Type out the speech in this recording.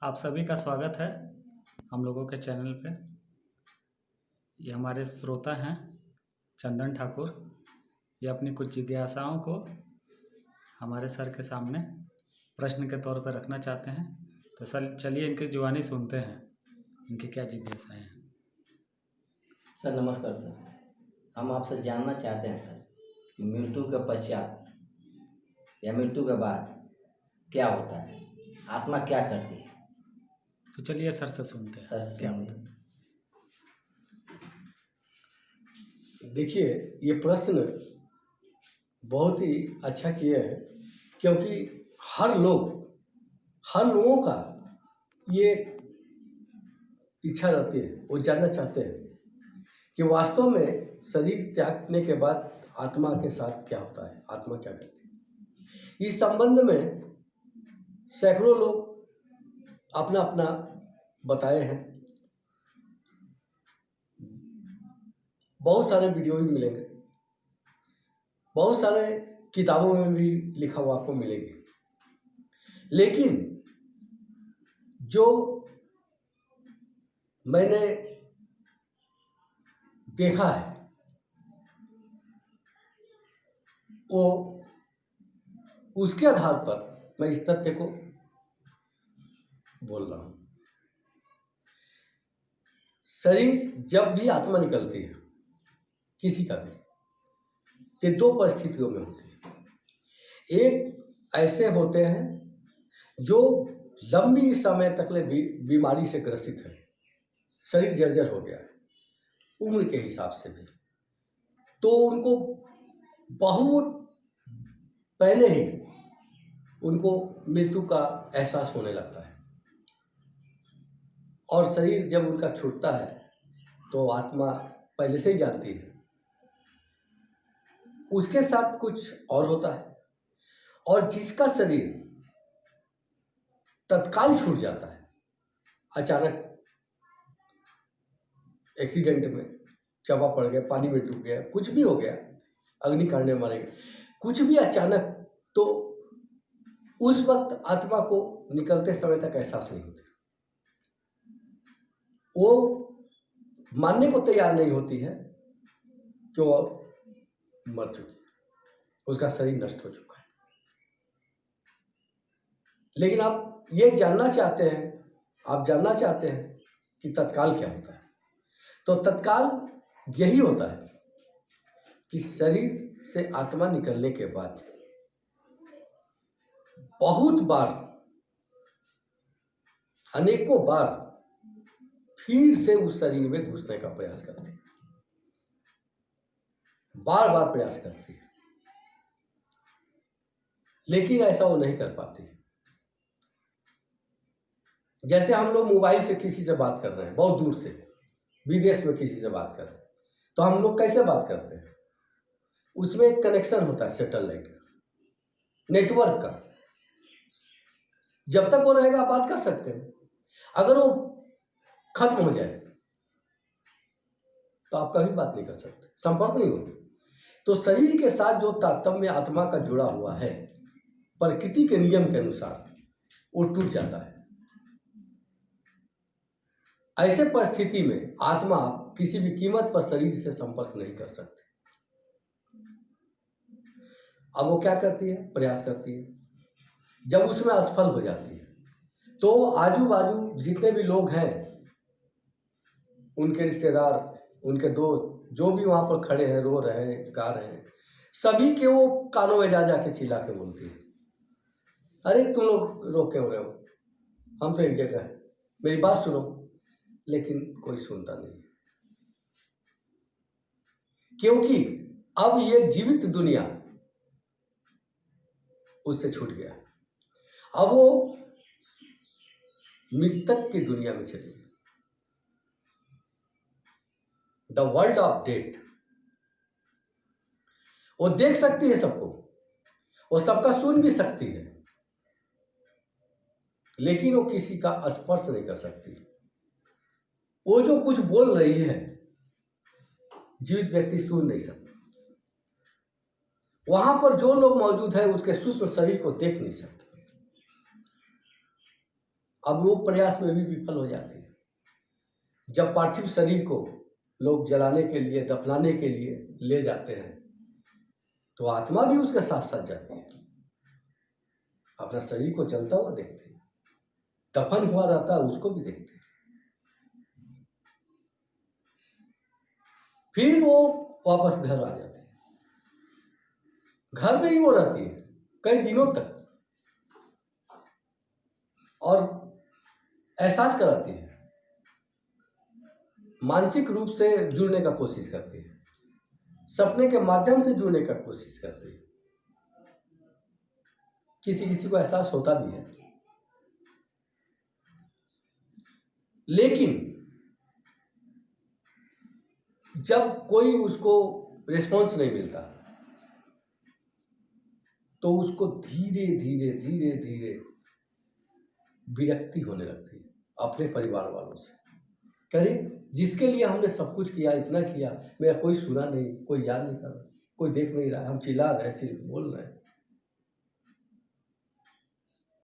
आप सभी का स्वागत है हम लोगों के चैनल पे। ये हमारे श्रोता हैं चंदन ठाकुर। ये अपनी कुछ जिज्ञासाओं को हमारे सर के सामने प्रश्न के तौर पर रखना चाहते हैं। तो सर चलिए इनकी जुबानी सुनते हैं, इनकी क्या जिज्ञासाएं हैं। सर नमस्कार सर। हम आपसे जानना चाहते हैं सर कि मृत्यु के पश्चात या मृत्यु के बाद क्या होता है, आत्मा क्या करती है। तो चलिए सर से सुनते हैं सर से क्या सुनिए। होता है। देखिए, ये प्रश्न बहुत ही अच्छा किए हैं, क्योंकि हर लोगों का ये इच्छा रहती है, वो जानना चाहते हैं कि वास्तव में शरीर त्यागने के बाद आत्मा के साथ क्या होता है, आत्मा क्या करती है। इस संबंध में सैकड़ों लोग अपना अपना बताए हैं। बहुत सारे वीडियो भी मिलेंगे, बहुत सारे किताबों में भी लिखा हुआ आपको मिलेगी। लेकिन जो मैंने देखा है वो उसके आधार पर मैं इस तथ्य को बोल रहा हूं। शरीर जब भी आत्मा निकलती है किसी का भी, ये दो परिस्थितियों में होती है। एक ऐसे होते हैं जो लंबी समय तक ले बीमारी से ग्रसित है, शरीर जर्जर हो गया है उम्र के हिसाब से भी, तो उनको बहुत पहले ही उनको मृत्यु का एहसास होने लगता है। और शरीर जब उनका छूटता है तो आत्मा पहले से ही जानती है। उसके साथ कुछ और होता है, और जिसका शरीर तत्काल छूट जाता है, अचानक एक्सीडेंट में चबा पड़ गया, पानी में डूब गया, कुछ भी हो गया, अग्निकांड में मारे गए, कुछ भी अचानक, तो उस वक्त आत्मा को निकलते समय तक एहसास नहीं होता। वो मानने को तैयार नहीं होती है कि वो मर चुकी है, उसका शरीर नष्ट हो चुका है। लेकिन आप ये जानना चाहते हैं, आप जानना चाहते हैं कि तत्काल क्या होता है। तो तत्काल यही होता है कि शरीर से आत्मा निकलने के बाद बहुत बार, अनेकों बार फिर से उस शरीर में घुसने का प्रयास करती है, बार बार प्रयास करती है, लेकिन ऐसा वो नहीं कर पाती। जैसे हम लोग मोबाइल से किसी से बात कर रहे हैं, बहुत दूर से, विदेश में किसी से बात कर रहे हैं, तो हम लोग कैसे बात करते हैं? उसमें एक कनेक्शन होता है सैटेलाइट का, नेटवर्क का। जब तक वो रहेगा आप बात कर सकते हैं, अगर वो खत्म हो जाए तो आप कभी बात नहीं कर सकते, संपर्क नहीं होगा। तो शरीर के साथ जो तारतम्य आत्मा का जुड़ा हुआ है, प्रकृति के नियम के अनुसार वो टूट जाता है। ऐसे परिस्थिति में आत्मा किसी भी कीमत पर शरीर से संपर्क नहीं कर सकती। अब वो क्या करती है? प्रयास करती है। जब उसमें असफल हो जाती है तो आजू बाजू जितने भी लोग हैं, उनके रिश्तेदार, उनके दोस्त, जो भी वहां पर खड़े हैं, रो रहे हैं, गा रहे हैं, सभी के वो कानों में जा जाके चिल्ला के बोलती है, अरे तुम लोग रो क्यों रहे हो, हम तो एक जगह है, मेरी बात सुनो। लेकिन कोई सुनता नहीं, क्योंकि अब ये जीवित दुनिया उससे छूट गया। अब वो मृतक की दुनिया में चली गई, द वर्ल्ड ऑफ डेड। वो देख सकती है सबको, वो सबका सुन भी सकती है, लेकिन वो किसी का स्पर्श नहीं कर सकती। वो जो कुछ बोल रही है जीवित व्यक्ति सुन नहीं सकता। वहां पर जो लोग मौजूद है उसके सूक्ष्म शरीर को देख नहीं सकते। अब वो प्रयास में भी विफल हो जाती है। जब पार्थिव शरीर को लोग जलाने के लिए, दफनाने के लिए ले जाते हैं, तो आत्मा भी उसके साथ साथ जाती है। अपना शरीर को जलता हुआ देखते हैं, दफन हुआ रहता है उसको भी देखते हैं। फिर वो वापस घर आ जाते हैं, घर में ही वो रहती है कई दिनों तक, और एहसास कराती है, मानसिक रूप से जुड़ने का कोशिश करती है, सपने के माध्यम से जुड़ने का कोशिश करती है। किसी किसी को एहसास होता भी है, लेकिन जब कोई उसको रिस्पॉन्स नहीं मिलता तो उसको धीरे धीरे धीरे धीरे विरक्ति होने लगती है अपने परिवार वालों से। कहे जिसके लिए हमने सब कुछ किया, इतना किया, मेरा कोई सुना नहीं, कोई याद नहीं कर रहा, कोई देख नहीं रहा, हम चिल्ला रहे हैं, बोल रहे हैं,